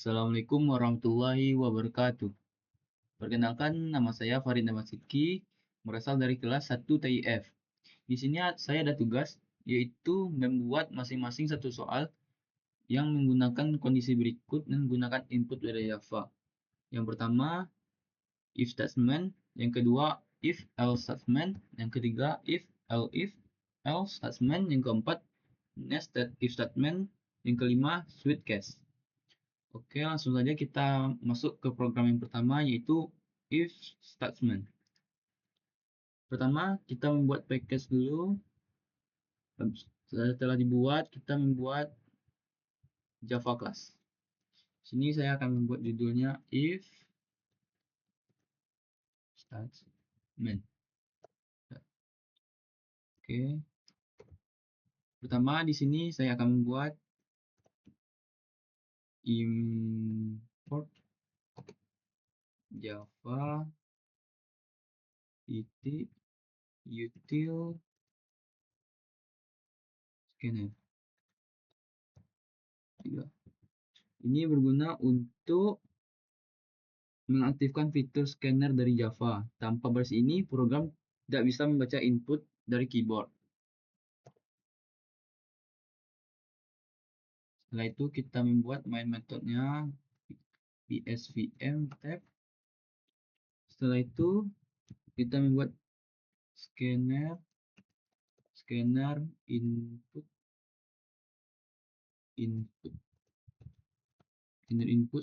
Assalamualaikum warahmatullahi wabarakatuh. Perkenalkan, nama saya Farid Namasiki, berasal dari kelas 1 TIF. Di sini saya ada tugas, yaitu membuat masing-masing satu soal yang menggunakan kondisi berikut dan menggunakan input dari Java. Yang pertama, if statement. Yang kedua, if else statement. Yang ketiga, if else statement. Yang keempat, nested if statement. Yang kelima, switch case. Oke, langsung saja kita masuk ke program yang pertama, yaitu if statement. Pertama, kita membuat package dulu. Setelah dibuat, kita membuat Java class. Sini saya akan membuat judulnya if statement. Oke. Pertama, di sini saya akan membuat import Java titik util scanner. Ini berguna untuk mengaktifkan fitur scanner dari Java. Tanpa baris ini, program tidak bisa membaca input dari keyboard. Setelah itu kita membuat main metodenya psvm tab. Setelah itu kita membuat scanner input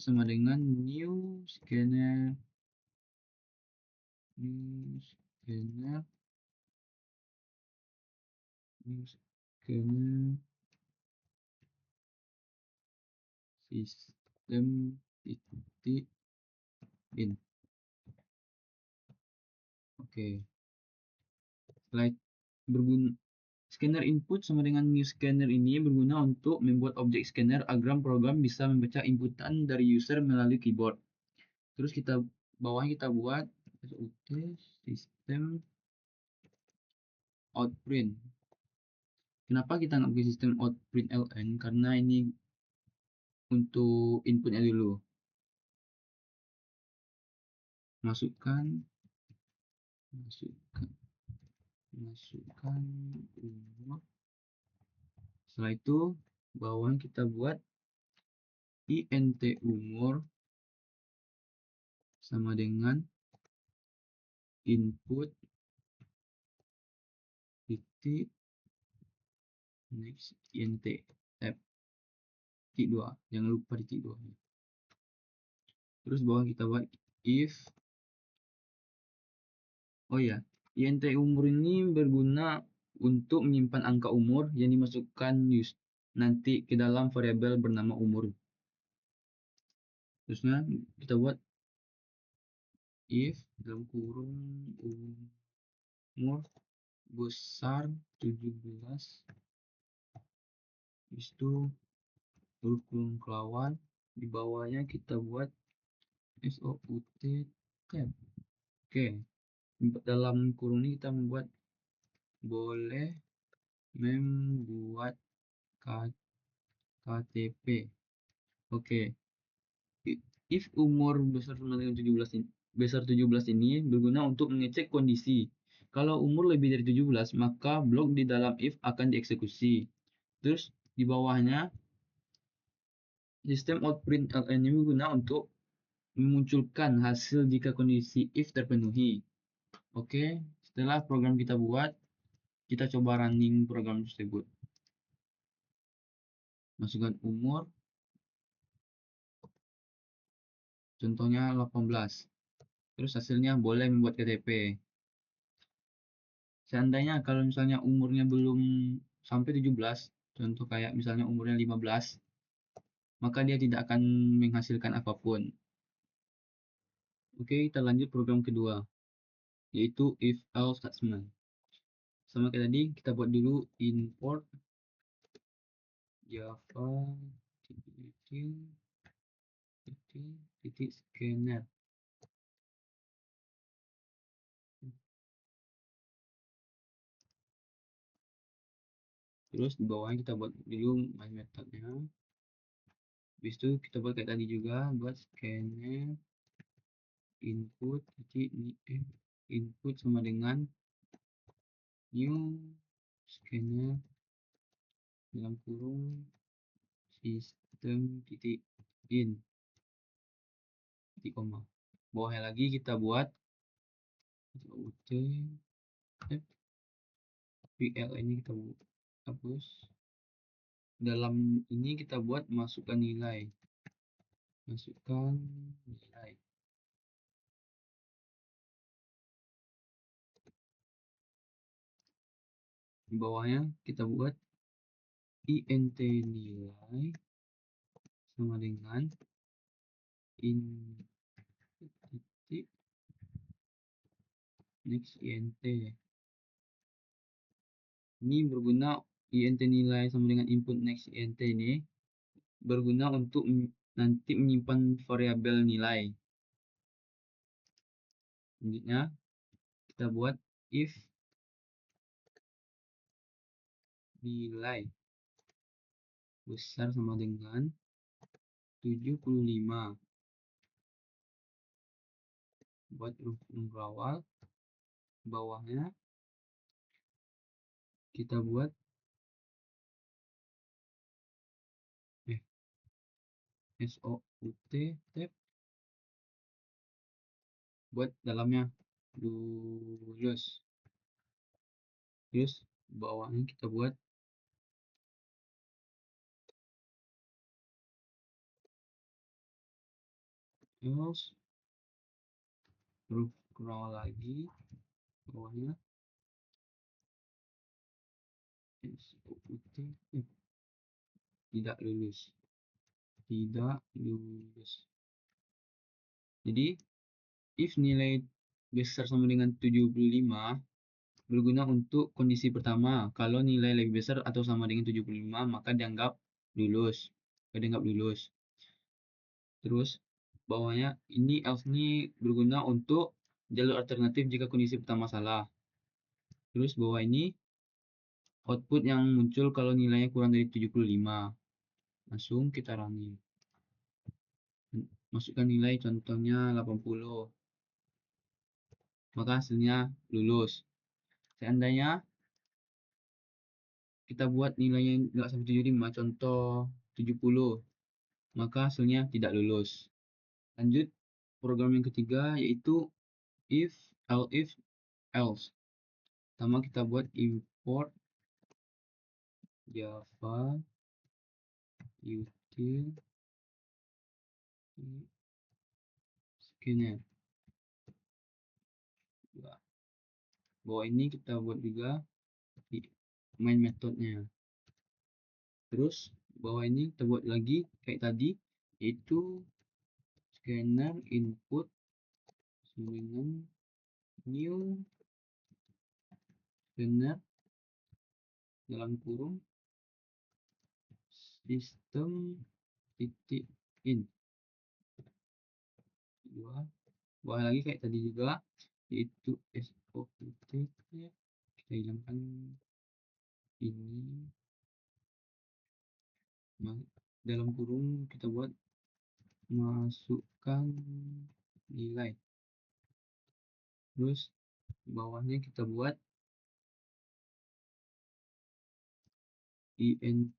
sama dengan new scanner system titik in. Oke. Setelah berguna scanner input sama dengan new scanner ini berguna untuk membuat objek scanner agar program bisa membaca inputan dari user melalui keyboard. Terus bawahnya kita buat sistem outprint. Kenapa kita nggak pakai sistem outprint ln? Karena ini untuk inputnya dulu. Masukkan umur. Setelah itu bawahnya kita buat int umur sama dengan input titik next int tab titik 2, jangan lupa titik 2. Terus bawah kita buat if, int umur ini berguna untuk menyimpan angka umur yang dimasukkan nanti ke dalam variabel bernama umur. Terusnya kita buat if dalam kurung umur besar 17, habis itu huruf kurung kelawan, di bawahnya kita buat sout tab. Oke, dalam kurung ini kita membuat boleh membuat KTP. Oke, if umur besar sama dengan 17 ini berguna untuk mengecek kondisi. Kalau umur lebih dari 17, maka blok di dalam if akan dieksekusi. Terus di bawahnya sistem outprint ln ini berguna untuk memunculkan hasil jika kondisi if terpenuhi. Oke, setelah program kita buat, kita coba running program tersebut. Masukkan umur, contohnya 18. Terus hasilnya boleh membuat KTP. Seandainya kalau misalnya umurnya belum sampai 17, contoh kayak misalnya umurnya 15, maka dia tidak akan menghasilkan apapun. Oke, kita lanjut program kedua, yaitu if else statement. Sama kayak tadi, kita buat dulu import Java titik scanner. Terus di bawahnya kita buat dulu main metodenya Habis itu kita buat kayak tadi juga, buat scanner input titik input sama dengan new scanner dalam kurung sistem titik in titik koma. Bawahnya lagi kita buat ut pl ini kita hapus. Dalam ini kita buat masukkan nilai. Di bawahnya kita buat int nilai sama dengan in titik next int. Ini berguna int nilai sama dengan input next int ini berguna untuk nanti menyimpan variabel nilai. Selanjutnya kita buat if nilai besar sama dengan 75. Buat huruf awal, bawahnya kita buat SOUT tab buat dalamnya lulus. Terus bawahnya kita buat else huruf awal lagi, bawahnya SOUT tidak lulus. Jadi if nilai besar sama dengan 75 berguna untuk kondisi pertama. Kalau nilai lebih besar atau sama dengan 75 maka dianggap lulus. Terus bawahnya ini else ini berguna untuk jalur alternatif jika kondisi pertama salah. Terus bawah ini output yang muncul kalau nilainya kurang dari 75. Langsung kita running. Masukkan nilai contohnya 80. Maka hasilnya lulus. Seandainya kita buat nilainya nggak sampai 75, contoh 70, maka hasilnya tidak lulus. Lanjut program yang ketiga yaitu if else. Pertama kita buat import java util scanner. Bawah ini kita buat juga main metodenya. Terus bawah ini kita buat lagi kayak tadi, yaitu scanner input dengan new scanner dalam kurung sistem titik in. Bawah lagi kayak tadi juga, yaitu SOUT. Kita hilangkan ini. Dalam kurung kita buat masukkan nilai. Terus bawahnya kita buat int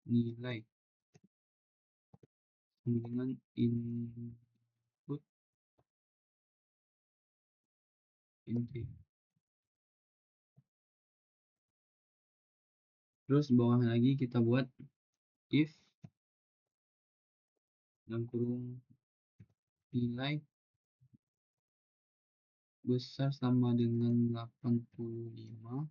nilai dengan input int. Terus bawah lagi kita buat if dalam kurung nilai besar sama dengan 85,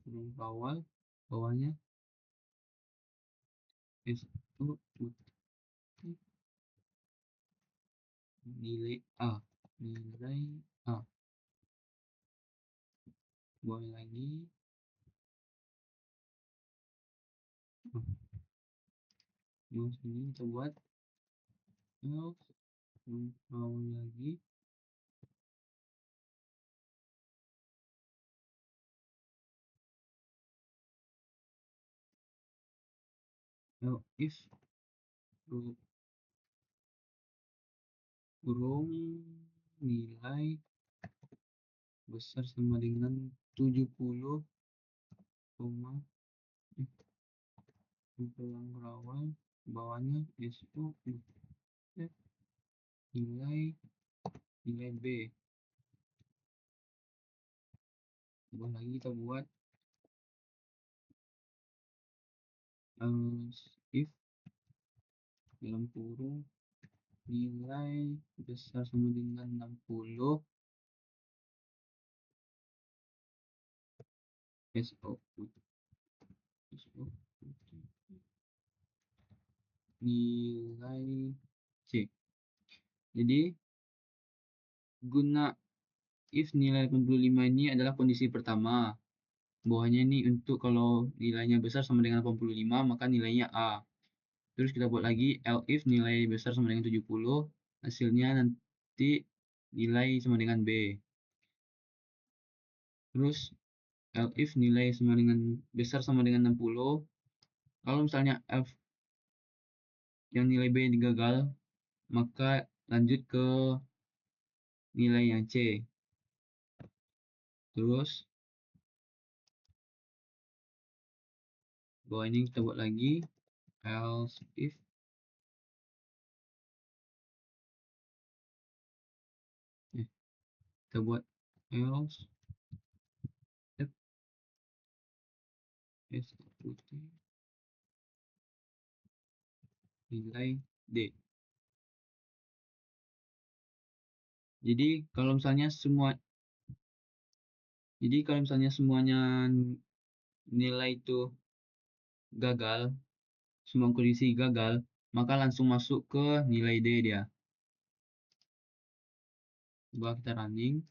kurung awal, bawahnya SOUT nilai A. Bawah lagi ini kita buat else bawah lagi if kurung nilai besar sama dengan 70, yang berawal bawahnya SO nilai B. Coba lagi kita buat if dalam kurung nilai besar sama dengan 60 SO nilai C. Jadi guna if nilai 85 ini adalah kondisi pertama. Bawahnya ini untuk kalau nilainya besar sama dengan 85 maka nilainya A. Terus kita buat lagi if nilai besar sama dengan 70, hasilnya nanti nilai sama dengan B. Terus if nilai sama dengan besar sama dengan 60, kalau misalnya F yang nilai B gagal, maka lanjut ke nilai yang C. Terus bawah ini kita buat lagi else if kita buat else if nilai D. Jadi kalau misalnya semuanya nilai itu gagal, semua kondisi gagal, maka langsung masuk ke nilai D dia. Coba kita running,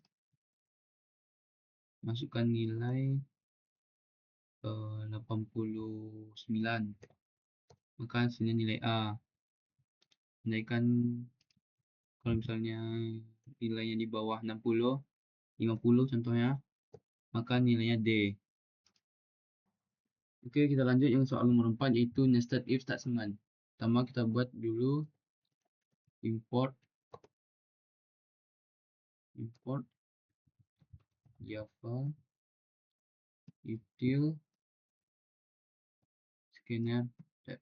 masukkan nilai 89, maka hasilnya nilai A. Andaikan kalau misalnya nilainya di bawah 60, 50 contohnya, maka nilainya D. Oke, kita lanjut yang soal nomor 4, yaitu nested if statement. Pertama kita buat dulu import Java util scanner tab.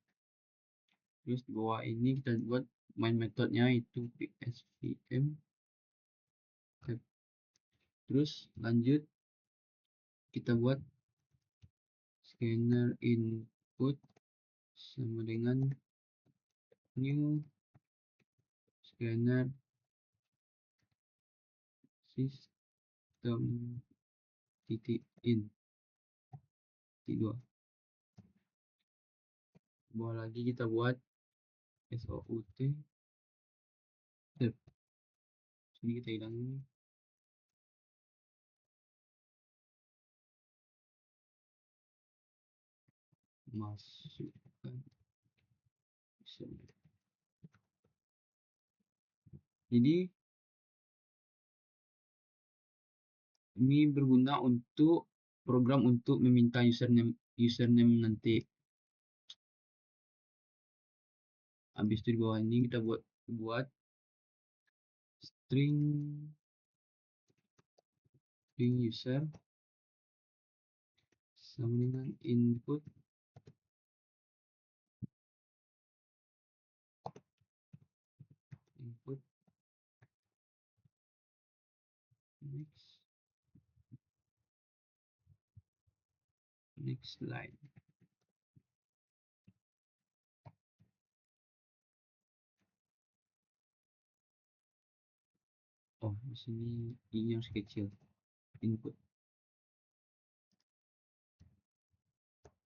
Terus di bawah ini kita buat main metodenya itu psvm tab. Terus lanjut kita buat scanner input sama dengan new scanner system titik in titik 2. Bawah lagi kita buat sout tab. Sini kita hilangin, masukkan. Jadi ini berguna untuk program untuk meminta username nanti. Habis itu di bawah ini kita buat string user sama dengan input next line. Oh, di sini ini yang kecil input.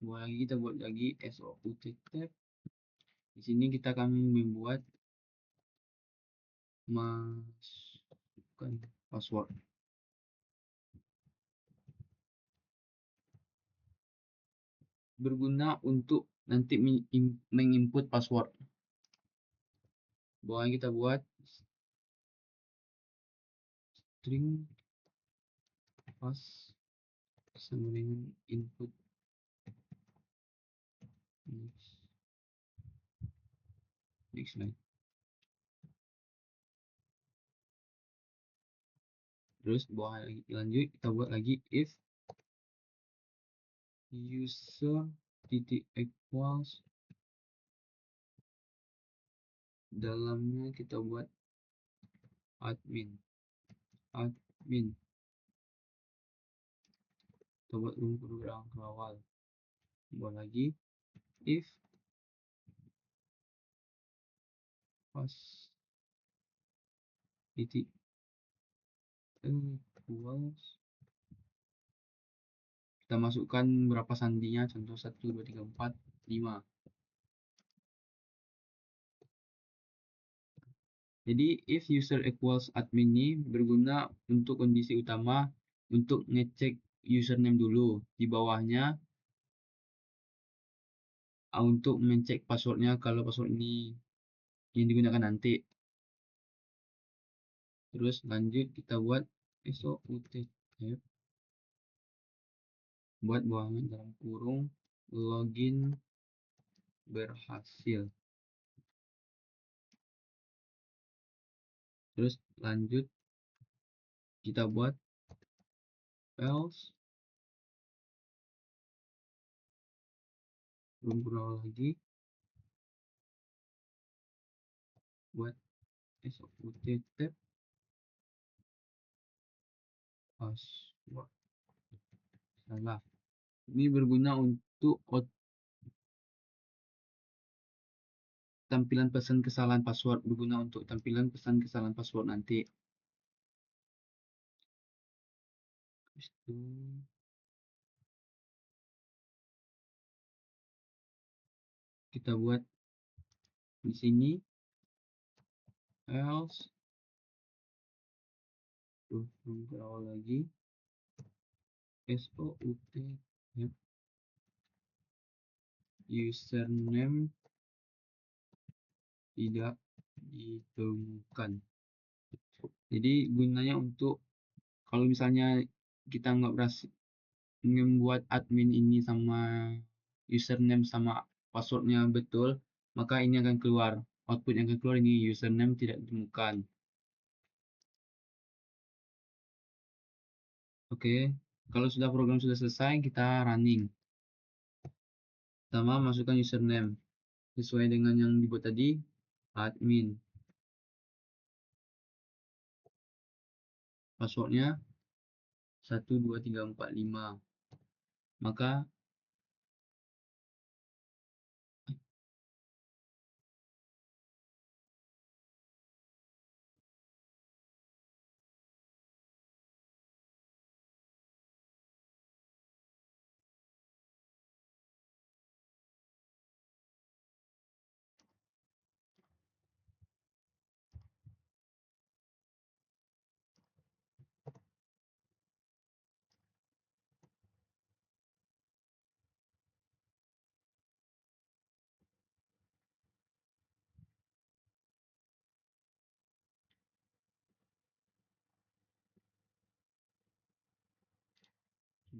Kita buat lagi sout tab. Di sini kita akan membuat masukkan password. Berguna untuk nanti menginput password. Bawah kita buat string pass sama dengan input next. next line. Terus bawah lagi lanjut kita buat lagi if user titik equals, dalamnya kita buat admin kita buat rumput yang awal. Buat lagi if pas titik equals, kita masukkan berapa sandinya, contoh 1 2 3 4 5. Jadi if user equals admin ini berguna untuk kondisi utama untuk ngecek username dulu, di bawahnya untuk mengecek passwordnya kalau password ini yang digunakan nanti. Terus lanjut kita buat SOUTF, buat bawahnya dalam kurung login berhasil. Terus lanjut kita buat else, kurung lagi, buat SOUTF password. Salah. Ini berguna untuk tampilan pesan kesalahan password, berguna untuk tampilan pesan kesalahan password nanti. Kita buat di sini else, awal lagi SOUTF username tidak ditemukan. Jadi gunanya untuk kalau misalnya kita nggak berhasil membuat admin ini sama username sama passwordnya betul, maka ini akan keluar output yang akan keluar ini username tidak ditemukan. Oke, kalau sudah program sudah selesai, kita running. Pertama masukkan username sesuai dengan yang dibuat tadi, admin. Passwordnya 1 2 3 4 5. Maka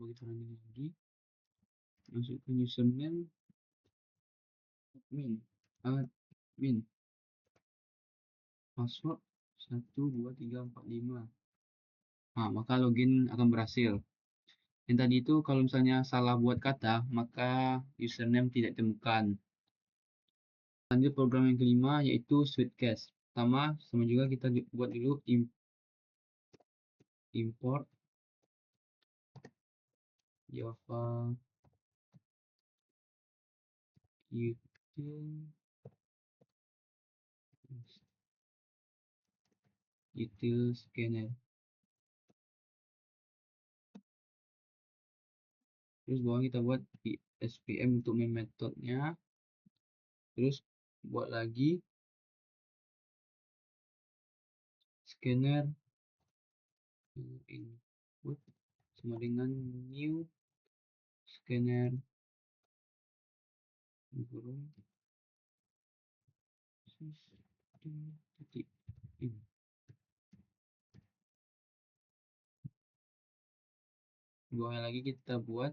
coba kita running lagi. Masukkan username admin. Password 1 2 3 4 5. Nah, maka login akan berhasil. Yang tadi itu kalau misalnya salah buat kata, maka username tidak ditemukan. Lanjut program yang kelima yaitu Sweetcast. Sama juga kita buat dulu import Java util scanner. Terus bawah kita buat SPM untuk main metodenya. Terus buat lagi scanner input sama dengan new scanner kurung titik in. Bawahnya lagi kita buat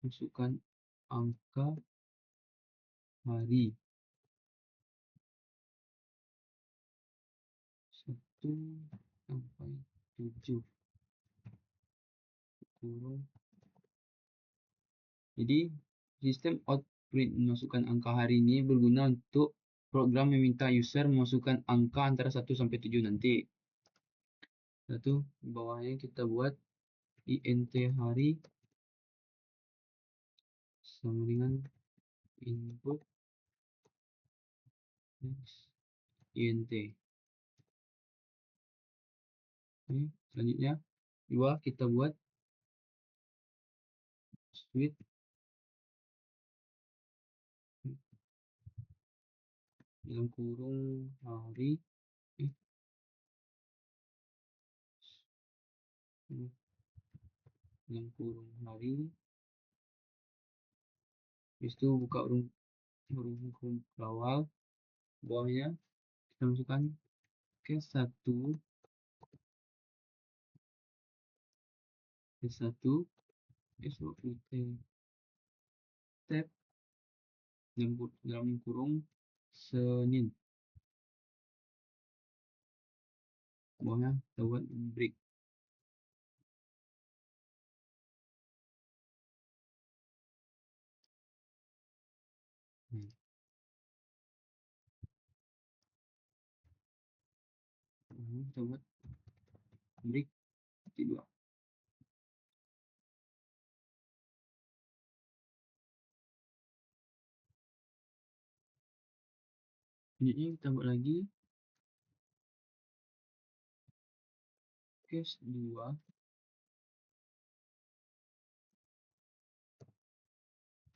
masukkan angka hari 1 sampai 7 kurung. Jadi sistem outprint memasukkan angka hari ini berguna untuk program meminta user memasukkan angka antara 1 sampai 7 nanti. Satu, bawahnya kita buat int hari sama dengan input int. Oke, selanjutnya di bawah kita buat switch dalam kurung hari dalam kurung hari, habis itu buka huruf awal, bawahnya kita masukkan case 1 besok kita tab dalam kurung Senin, bawahnya kita buat break. Kita buat break titik 2. Ini kita buat lagi case 2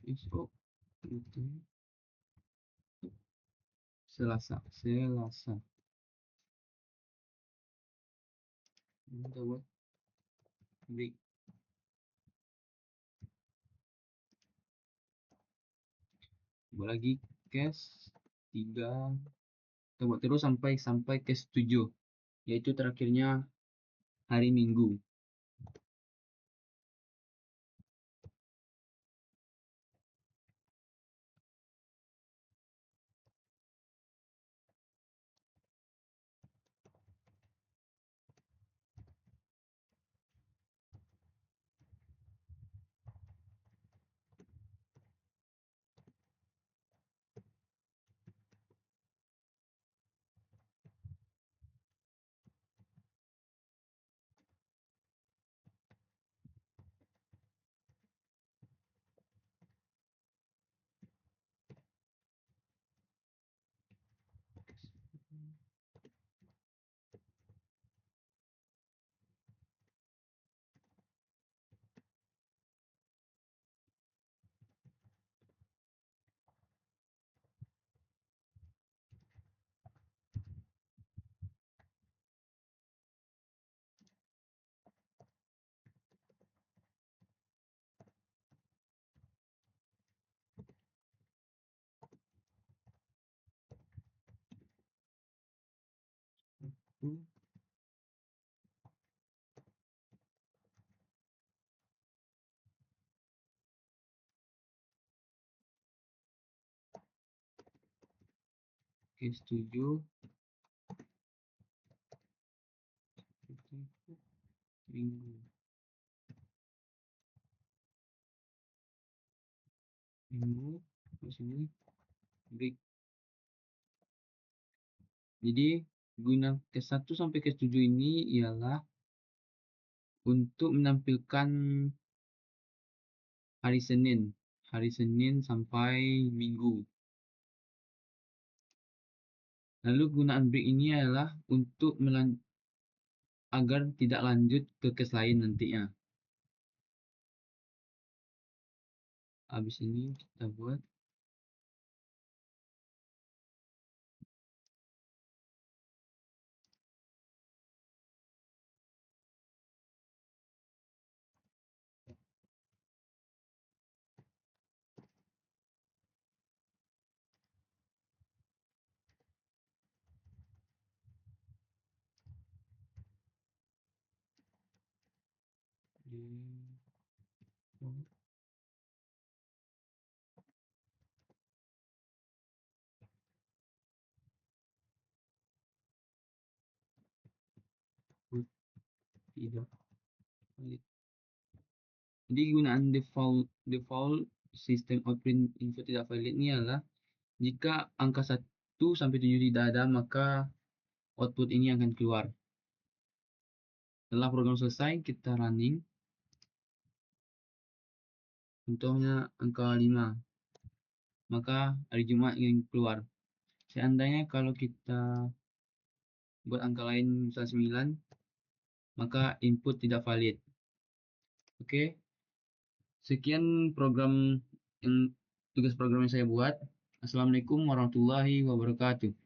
besok itu Selasa. Kita buat break. Buat lagi case 3. Kita buat terus sampai case 7, yaitu terakhirnya hari Minggu. Case 7 Minggu. Di sini break. Jadi guna case 1 sampai case 7 ini ialah untuk menampilkan hari Senin sampai Minggu. Lalu gunaan break ini adalah untuk agar tidak lanjut ke case lain nantinya. Habis ini kita buat tidak valid. Jadi gunaan default sistem output info tidak valid ini adalah jika angka 1 sampai 7 tidak ada, maka output ini akan keluar. Setelah program selesai, kita running. Contohnya angka 5, maka hari Jumat yang keluar. Seandainya kalau kita buat angka lain misalnya 9, maka input tidak valid. Oke, sekian tugas program yang saya buat. Assalamualaikum warahmatullahi wabarakatuh.